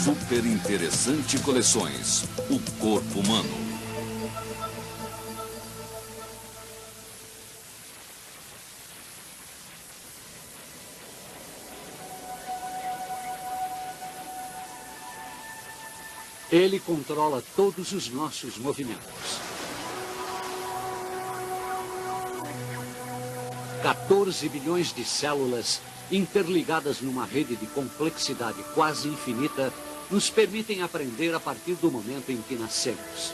Super Interessante Coleções, o corpo humano. Ele controla todos os nossos movimentos. 14 bilhões de células interligadas numa rede de complexidade quase infinita nos permitem aprender a partir do momento em que nascemos.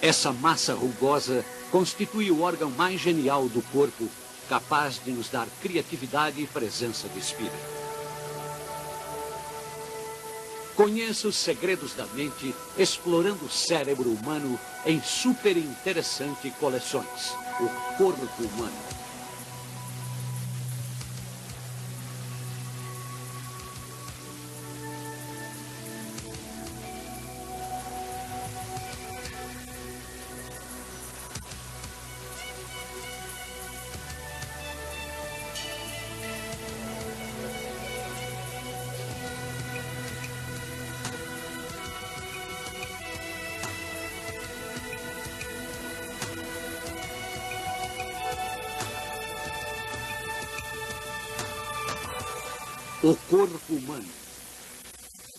Essa massa rugosa constitui o órgão mais genial do corpo, capaz de nos dar criatividade e presença de espírito. Conheça os segredos da mente explorando o cérebro humano em super interessante coleções, o corpo humano. O corpo humano,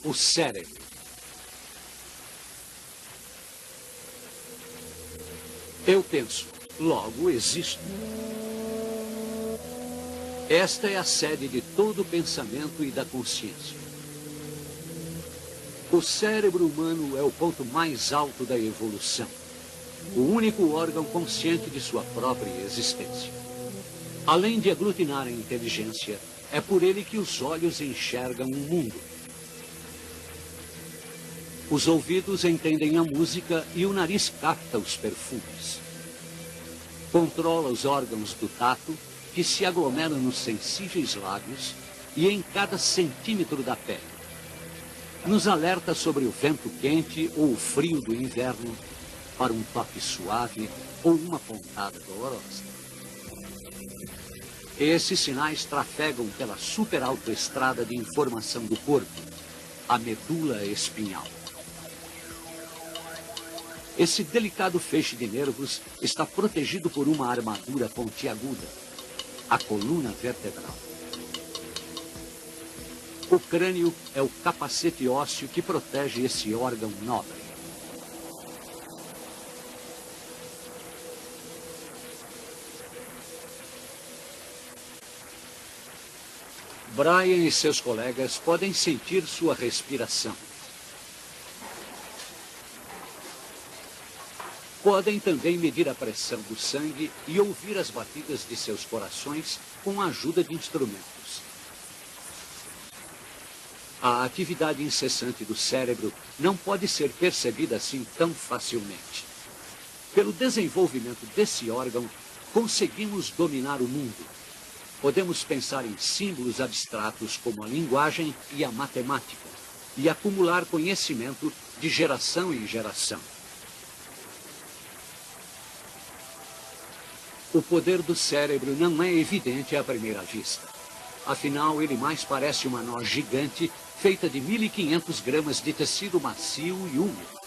o cérebro. Eu penso, logo existo. Esta é a sede de todo o pensamento e da consciência. O cérebro humano é o ponto mais alto da evolução, o único órgão consciente de sua própria existência. Além de aglutinar a inteligência, é por ele que os olhos enxergam o mundo. Os ouvidos entendem a música e o nariz capta os perfumes. Controla os órgãos do tato, que se aglomeram nos sensíveis lábios e em cada centímetro da pele. Nos alerta sobre o vento quente ou o frio do inverno, para um toque suave ou uma pontada dolorosa. Esses sinais trafegam pela superautoestrada de informação do corpo, a medula espinhal. Esse delicado feixe de nervos está protegido por uma armadura pontiaguda, a coluna vertebral. O crânio é o capacete ósseo que protege esse órgão nobre. Brian e seus colegas podem sentir sua respiração. Podem também medir a pressão do sangue e ouvir as batidas de seus corações com a ajuda de instrumentos. A atividade incessante do cérebro não pode ser percebida assim tão facilmente. Pelo desenvolvimento desse órgão, conseguimos dominar o mundo. Podemos pensar em símbolos abstratos como a linguagem e a matemática, e acumular conhecimento de geração em geração. O poder do cérebro não é evidente à primeira vista. Afinal, ele mais parece uma noz gigante feita de 1.500 gramas de tecido macio e úmido.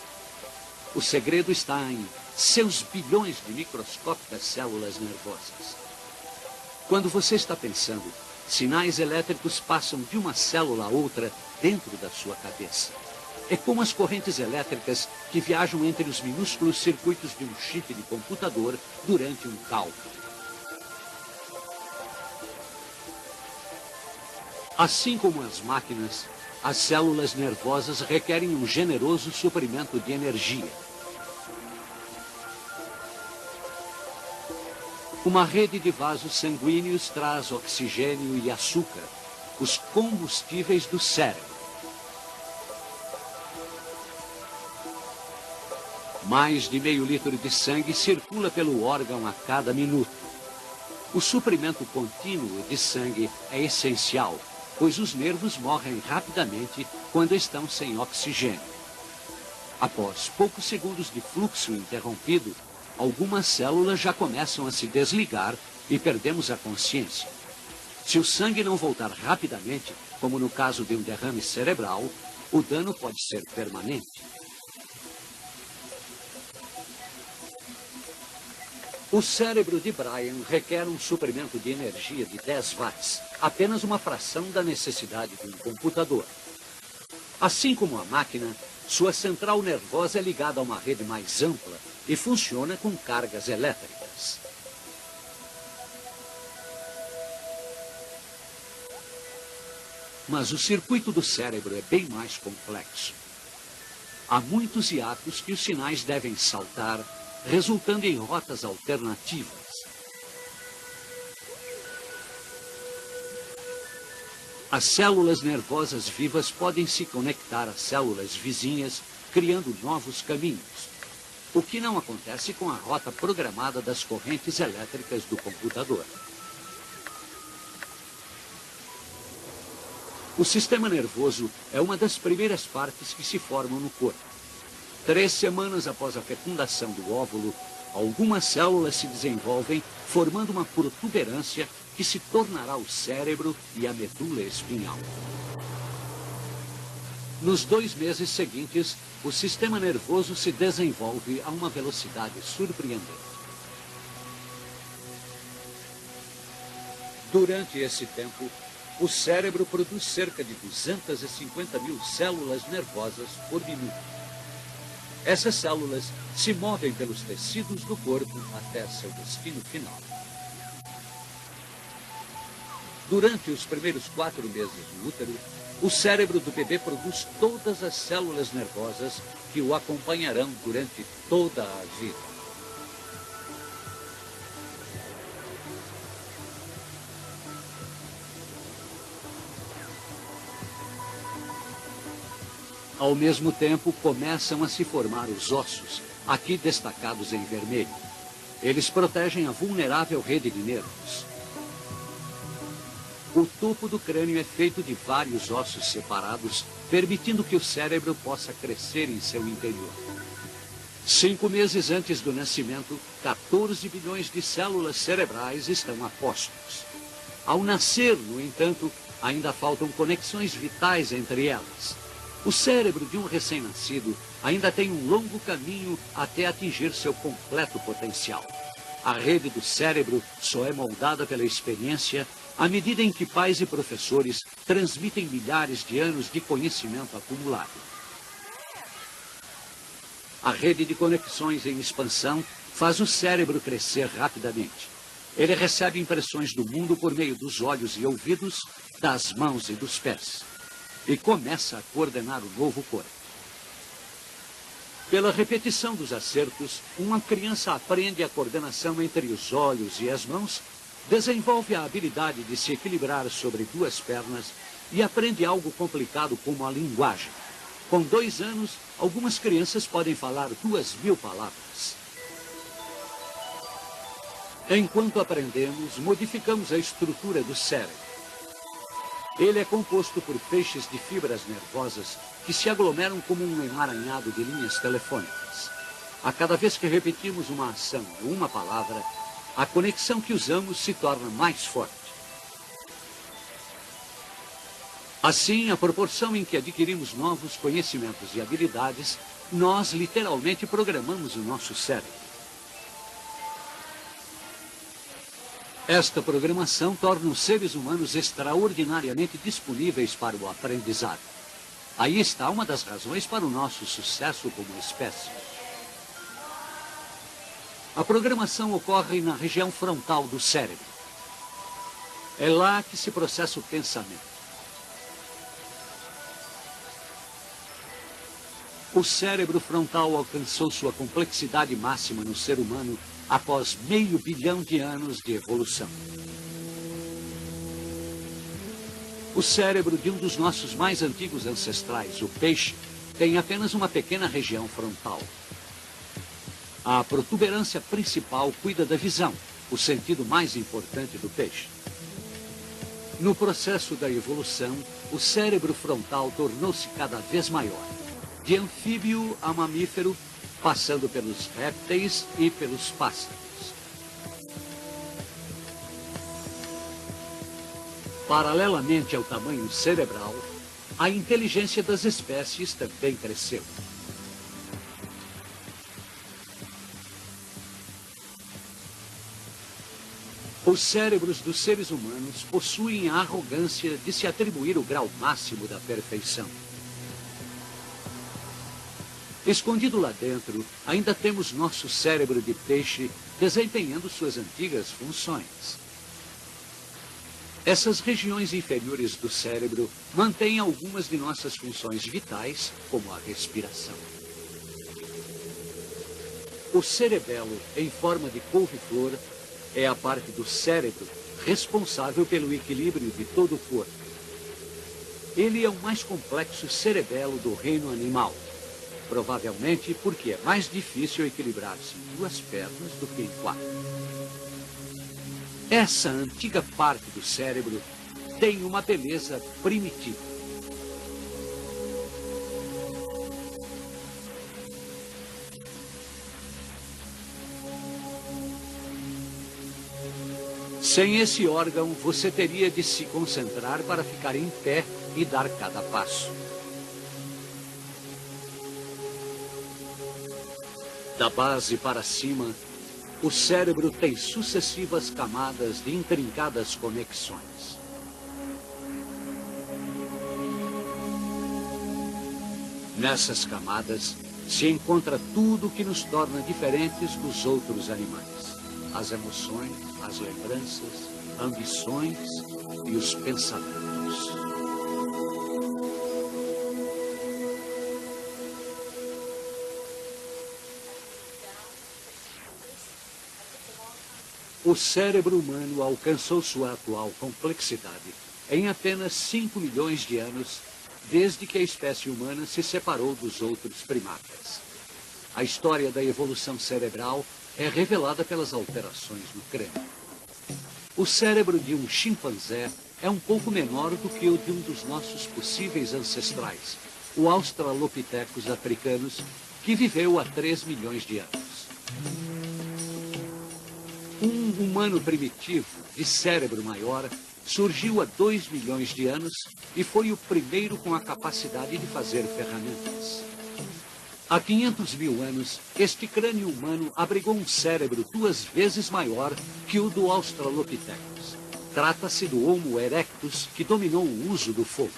O segredo está em seus bilhões de microscópicas células nervosas. Quando você está pensando, sinais elétricos passam de uma célula a outra dentro da sua cabeça. É como as correntes elétricas que viajam entre os minúsculos circuitos de um chip de computador durante um cálculo. Assim como as máquinas, as células nervosas requerem um generoso suprimento de energia. Uma rede de vasos sanguíneos traz oxigênio e açúcar, os combustíveis do cérebro. Mais de meio litro de sangue circula pelo órgão a cada minuto. O suprimento contínuo de sangue é essencial, pois os nervos morrem rapidamente quando estão sem oxigênio. Após poucos segundos de fluxo interrompido, algumas células já começam a se desligar e perdemos a consciência. Se o sangue não voltar rapidamente, como no caso de um derrame cerebral, o dano pode ser permanente. O cérebro de Brian requer um suprimento de energia de 10 watts, apenas uma fração da necessidade de um computador. Assim como a máquina, sua central nervosa é ligada a uma rede mais ampla e funciona com cargas elétricas. Mas o circuito do cérebro é bem mais complexo. Há muitos hiatos que os sinais devem saltar, resultando em rotas alternativas. As células nervosas vivas podem se conectar às células vizinhas, criando novos caminhos, o que não acontece com a rota programada das correntes elétricas do computador. O sistema nervoso é uma das primeiras partes que se formam no corpo. 3 semanas após a fecundação do óvulo, algumas células se desenvolvem, formando uma protuberância que se tornará o cérebro e a medula espinhal. Nos 2 meses seguintes, o sistema nervoso se desenvolve a uma velocidade surpreendente. Durante esse tempo, o cérebro produz cerca de 250 mil células nervosas por minuto. Essas células se movem pelos tecidos do corpo até seu destino final. Durante os primeiros 4 meses do útero, o cérebro do bebê produz todas as células nervosas que o acompanharão durante toda a vida. Ao mesmo tempo, começam a se formar os ossos, aqui destacados em vermelho. Eles protegem a vulnerável rede de nervos. O topo do crânio é feito de vários ossos separados, permitindo que o cérebro possa crescer em seu interior. 5 meses antes do nascimento, 14 bilhões de células cerebrais estão a postos. Ao nascer, no entanto, ainda faltam conexões vitais entre elas. O cérebro de um recém-nascido ainda tem um longo caminho até atingir seu completo potencial. A rede do cérebro só é moldada pela experiência à medida em que pais e professores transmitem milhares de anos de conhecimento acumulado. A rede de conexões em expansão faz o cérebro crescer rapidamente. Ele recebe impressões do mundo por meio dos olhos e ouvidos, das mãos e dos pés. E começa a coordenar o novo corpo. Pela repetição dos acertos, uma criança aprende a coordenação entre os olhos e as mãos, desenvolve a habilidade de se equilibrar sobre 2 pernas e aprende algo complicado como a linguagem. Com 2 anos, algumas crianças podem falar 2.000 palavras. Enquanto aprendemos, modificamos a estrutura do cérebro. Ele é composto por feixes de fibras nervosas que se aglomeram como um emaranhado de linhas telefônicas. A cada vez que repetimos uma ação ou uma palavra, a conexão que usamos se torna mais forte. Assim, a proporção em que adquirimos novos conhecimentos e habilidades, nós literalmente programamos o nosso cérebro. Esta programação torna os seres humanos extraordinariamente disponíveis para o aprendizado. Aí está uma das razões para o nosso sucesso como espécie. A programação ocorre na região frontal do cérebro. É lá que se processa o pensamento. O cérebro frontal alcançou sua complexidade máxima no ser humano após 500 milhões de anos de evolução. O cérebro de um dos nossos mais antigos ancestrais, o peixe, tem apenas uma pequena região frontal. A protuberância principal cuida da visão, o sentido mais importante do peixe. No processo da evolução, o cérebro frontal tornou-se cada vez maior, de anfíbio a mamífero, passando pelos répteis e pelos pássaros. Paralelamente ao tamanho cerebral, a inteligência das espécies também cresceu. Os cérebros dos seres humanos possuem a arrogância de se atribuir o grau máximo da perfeição. Escondido lá dentro, ainda temos nosso cérebro de peixe desempenhando suas antigas funções. Essas regiões inferiores do cérebro mantêm algumas de nossas funções vitais, como a respiração. O cerebelo, em forma de couve-flor, é a parte do cérebro responsável pelo equilíbrio de todo o corpo. Ele é o mais complexo cerebelo do reino animal, provavelmente porque é mais difícil equilibrar-se em duas pernas do que em quatro. Essa antiga parte do cérebro tem uma beleza primitiva. Sem esse órgão, você teria de se concentrar para ficar em pé e dar cada passo. Da base para cima, o cérebro tem sucessivas camadas de intrincadas conexões. Nessas camadas se encontra tudo que nos torna diferentes dos outros animais. As emoções, as lembranças, ambições e os pensamentos. O cérebro humano alcançou sua atual complexidade em apenas 5 milhões de anos, desde que a espécie humana se separou dos outros primatas. A história da evolução cerebral é revelada pelas alterações no crânio. O cérebro de um chimpanzé é um pouco menor do que o de um dos nossos possíveis ancestrais, o Australopithecus africanus, que viveu há 3 milhões de anos. Um humano primitivo, de cérebro maior, surgiu há 2 milhões de anos e foi o primeiro com a capacidade de fazer ferramentas. Há 500 mil anos, este crânio humano abrigou um cérebro 2 vezes maior que o do Australopithecus. Trata-se do Homo erectus, que dominou o uso do fogo.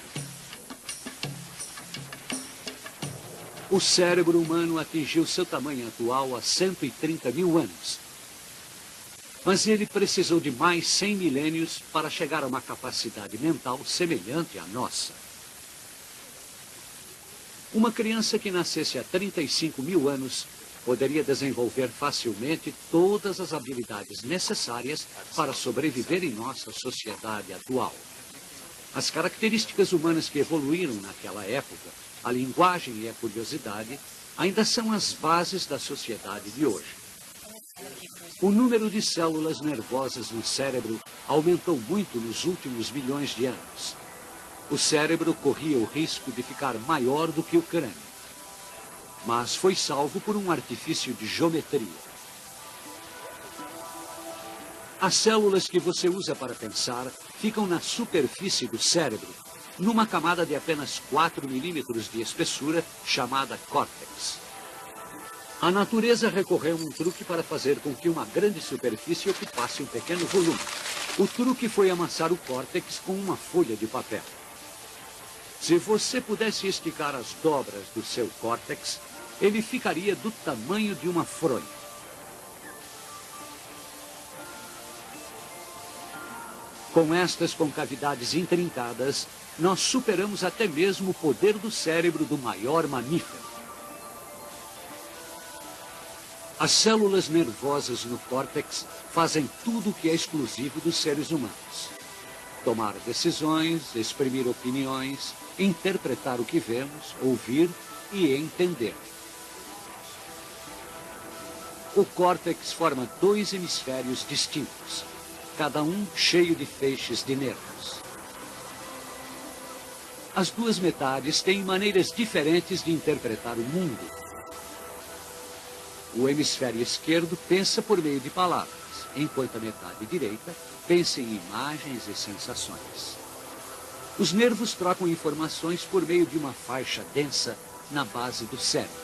O cérebro humano atingiu seu tamanho atual há 130 mil anos. Mas ele precisou de mais 100 milênios para chegar a uma capacidade mental semelhante à nossa. Uma criança que nascesse há 35 mil anos poderia desenvolver facilmente todas as habilidades necessárias para sobreviver em nossa sociedade atual. As características humanas que evoluíram naquela época, a linguagem e a curiosidade, ainda são as bases da sociedade de hoje. O número de células nervosas no cérebro aumentou muito nos últimos milhões de anos. O cérebro corria o risco de ficar maior do que o crânio, mas foi salvo por um artifício de geometria. As células que você usa para pensar ficam na superfície do cérebro, numa camada de apenas 4 milímetros de espessura, chamada córtex. A natureza recorreu a um truque para fazer com que uma grande superfície ocupasse um pequeno volume. O truque foi amassar o córtex com uma folha de papel. Se você pudesse esticar as dobras do seu córtex, ele ficaria do tamanho de uma fronha. Com estas concavidades intrincadas, nós superamos até mesmo o poder do cérebro do maior mamífero. As células nervosas no córtex fazem tudo o que é exclusivo dos seres humanos. Tomar decisões, exprimir opiniões, interpretar o que vemos, ouvir e entender. O córtex forma 2 hemisférios distintos, cada um cheio de feixes de nervos. As 2 metades têm maneiras diferentes de interpretar o mundo. O hemisfério esquerdo pensa por meio de palavras, enquanto a metade direita pensa em imagens e sensações. Os nervos trocam informações por meio de uma faixa densa na base do cérebro.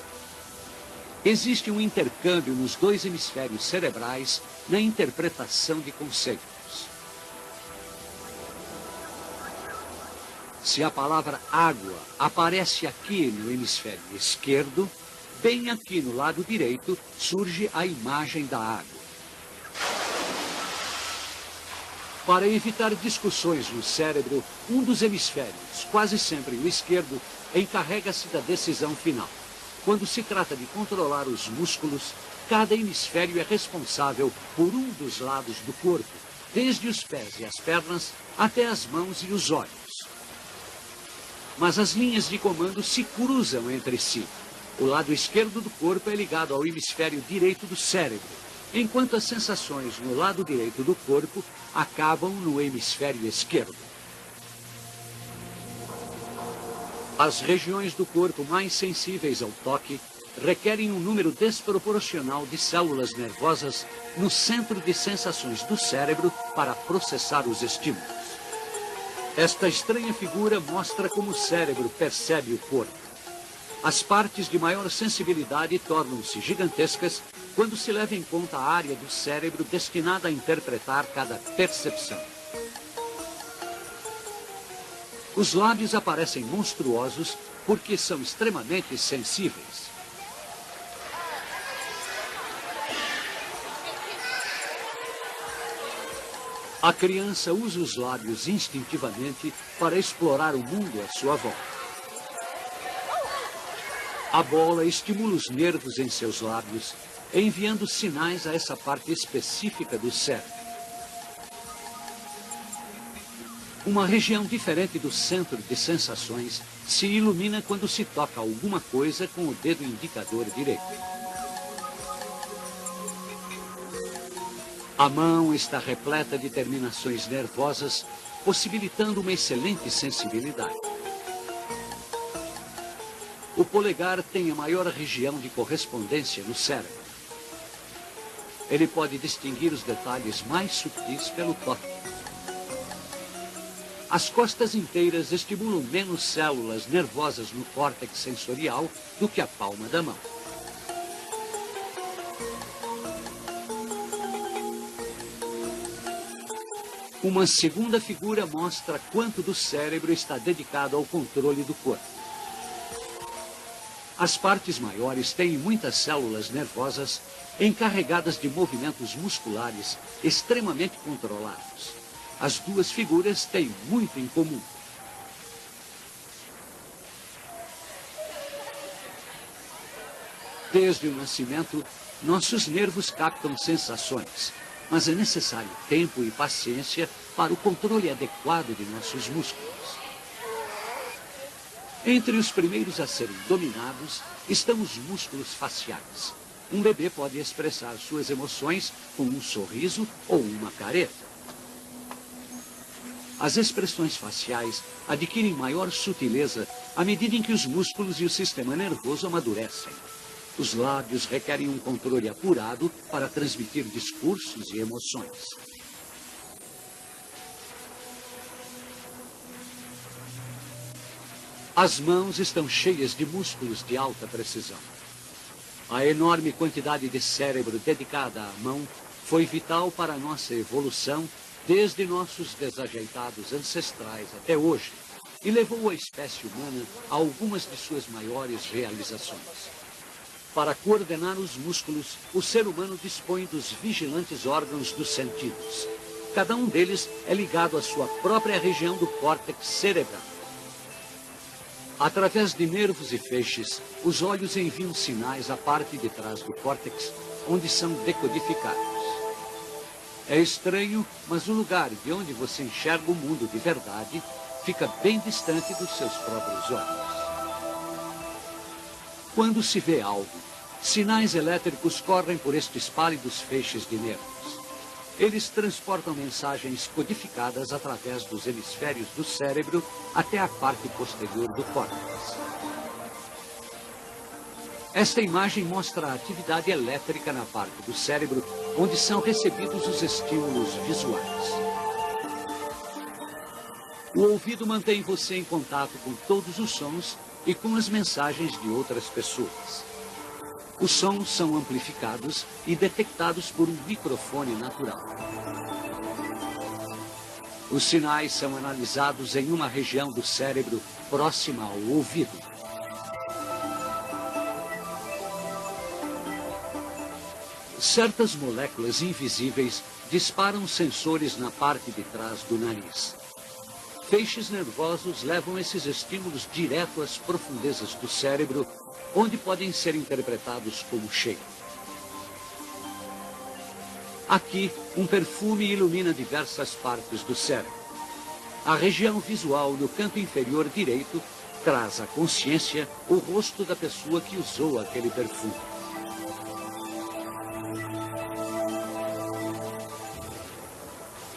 Existe um intercâmbio nos dois hemisférios cerebrais na interpretação de conceitos. Se a palavra água aparece aqui no hemisfério esquerdo, bem aqui no lado direito surge a imagem da água. Para evitar discussões no cérebro, um dos hemisférios, quase sempre o esquerdo, encarrega-se da decisão final. Quando se trata de controlar os músculos, cada hemisfério é responsável por um dos lados do corpo, desde os pés e as pernas até as mãos e os olhos. Mas as linhas de comando se cruzam entre si. O lado esquerdo do corpo é ligado ao hemisfério direito do cérebro, enquanto as sensações no lado direito do corpo acabam no hemisfério esquerdo. As regiões do corpo mais sensíveis ao toque requerem um número desproporcional de células nervosas no centro de sensações do cérebro para processar os estímulos. Esta estranha figura mostra como o cérebro percebe o corpo. As partes de maior sensibilidade tornam-se gigantescas quando se leva em conta a área do cérebro destinada a interpretar cada percepção. Os lábios aparecem monstruosos porque são extremamente sensíveis. A criança usa os lábios instintivamente para explorar o mundo à sua volta. A bola estimula os nervos em seus lábios, enviando sinais a essa parte específica do cérebro. Uma região diferente do centro de sensações se ilumina quando se toca alguma coisa com o dedo indicador direito. A mão está repleta de terminações nervosas, possibilitando uma excelente sensibilidade. O polegar tem a maior região de correspondência no cérebro. Ele pode distinguir os detalhes mais sutis pelo toque. As costas inteiras estimulam menos células nervosas no córtex sensorial do que a palma da mão. Uma segunda figura mostra quanto do cérebro está dedicado ao controle do corpo. As partes maiores têm muitas células nervosas encarregadas de movimentos musculares extremamente controlados. As duas figuras têm muito em comum. Desde o nascimento, nossos nervos captam sensações, mas é necessário tempo e paciência para o controle adequado de nossos músculos. Entre os primeiros a serem dominados estão os músculos faciais. Um bebê pode expressar suas emoções com um sorriso ou uma careta. As expressões faciais adquirem maior sutileza à medida em que os músculos e o sistema nervoso amadurecem. Os lábios requerem um controle apurado para transmitir discursos e emoções. As mãos estão cheias de músculos de alta precisão. A enorme quantidade de cérebro dedicada à mão foi vital para a nossa evolução desde nossos desajeitados ancestrais até hoje e levou a espécie humana a algumas de suas maiores realizações. Para coordenar os músculos, o ser humano dispõe dos vigilantes órgãos dos sentidos. Cada um deles é ligado à sua própria região do córtex cerebral. Através de nervos e feixes, os olhos enviam sinais à parte de trás do córtex, onde são decodificados. É estranho, mas o lugar de onde você enxerga o mundo de verdade fica bem distante dos seus próprios olhos. Quando se vê algo, sinais elétricos correm por estes pálidos feixes de nervos. Eles transportam mensagens codificadas através dos hemisférios do cérebro até a parte posterior do córtex. Esta imagem mostra a atividade elétrica na parte do cérebro onde são recebidos os estímulos visuais. O ouvido mantém você em contato com todos os sons e com as mensagens de outras pessoas. Os sons são amplificados e detectados por um microfone natural. Os sinais são analisados em uma região do cérebro próxima ao ouvido. Certas moléculas invisíveis disparam sensores na parte de trás do nariz. Feixes nervosos levam esses estímulos direto às profundezas do cérebro, onde podem ser interpretados como cheiro. Aqui, um perfume ilumina diversas partes do cérebro. A região visual no canto inferior direito traz à consciência o rosto da pessoa que usou aquele perfume.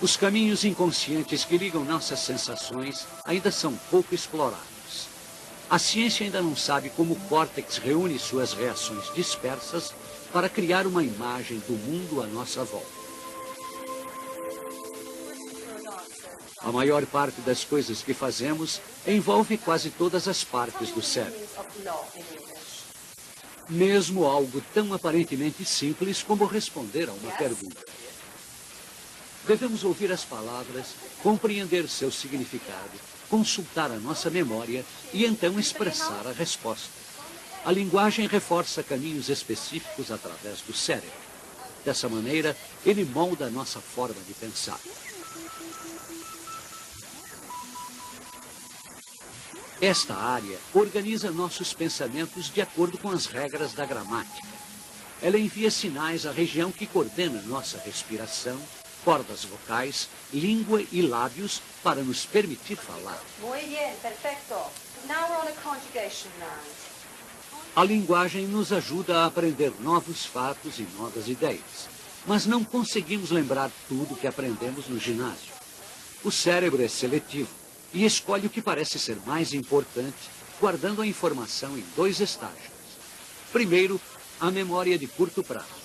Os caminhos inconscientes que ligam nossas sensações ainda são pouco explorados. A ciência ainda não sabe como o córtex reúne suas reações dispersas para criar uma imagem do mundo à nossa volta. A maior parte das coisas que fazemos envolve quase todas as partes do cérebro. Mesmo algo tão aparentemente simples como responder a uma pergunta. Devemos ouvir as palavras, compreender seu significado, consultar a nossa memória e então expressar a resposta. A linguagem reforça caminhos específicos através do cérebro. Dessa maneira, ele molda a nossa forma de pensar. Esta área organiza nossos pensamentos de acordo com as regras da gramática. Ela envia sinais à região que coordena nossa respiração, cordas vocais, língua e lábios para nos permitir falar. Muy bien, perfecto. Now we're on a conjugation round. A linguagem nos ajuda a aprender novos fatos e novas ideias, mas não conseguimos lembrar tudo que aprendemos no ginásio. O cérebro é seletivo e escolhe o que parece ser mais importante, guardando a informação em dois estágios. Primeiro, a memória de curto prazo.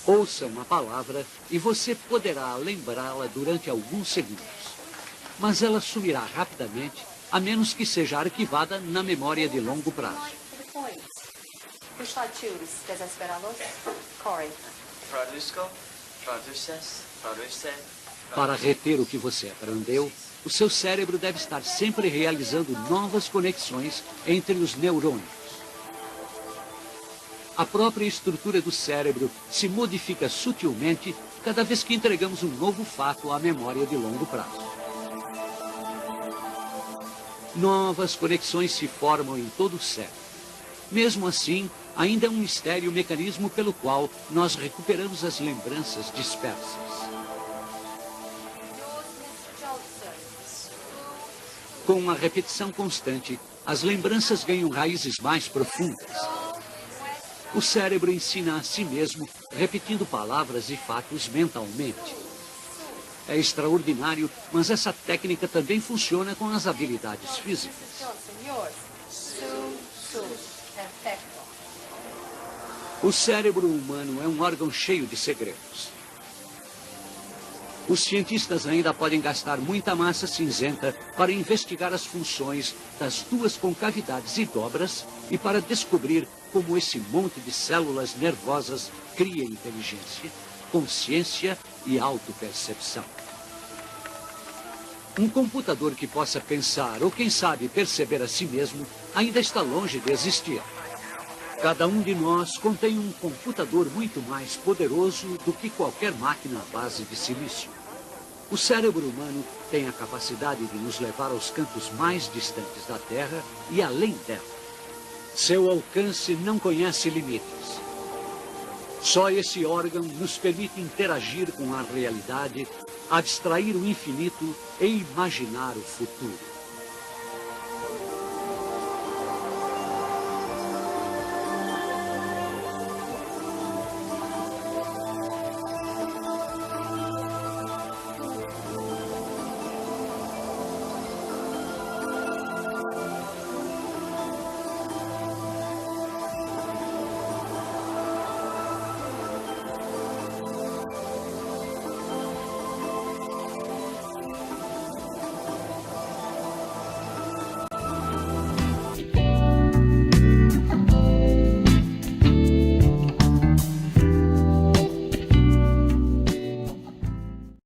Ouça uma palavra e você poderá lembrá-la durante alguns segundos. Mas ela sumirá rapidamente, a menos que seja arquivada na memória de longo prazo. Who shall I choose? Desesperados? Corey. Para reter o que você aprendeu, o seu cérebro deve estar sempre realizando novas conexões entre os neurônios. A própria estrutura do cérebro se modifica sutilmente cada vez que entregamos um novo fato à memória de longo prazo. Novas conexões se formam em todo o cérebro. Mesmo assim, ainda é um mistério o mecanismo pelo qual nós recuperamos as lembranças dispersas. Com a repetição constante, as lembranças ganham raízes mais profundas. O cérebro ensina a si mesmo, repetindo palavras e fatos mentalmente. É extraordinário, mas essa técnica também funciona com as habilidades físicas. O cérebro humano é um órgão cheio de segredos. Os cientistas ainda podem gastar muita massa cinzenta para investigar as funções das duas concavidades e dobras e para descobrir como esse monte de células nervosas cria inteligência, consciência e autopercepção. Um computador que possa pensar ou, quem sabe, perceber a si mesmo ainda está longe de existir. Cada um de nós contém um computador muito mais poderoso do que qualquer máquina à base de silício. O cérebro humano tem a capacidade de nos levar aos cantos mais distantes da Terra e além dela. Seu alcance não conhece limites. Só esse órgão nos permite interagir com a realidade, abstrair o infinito e imaginar o futuro.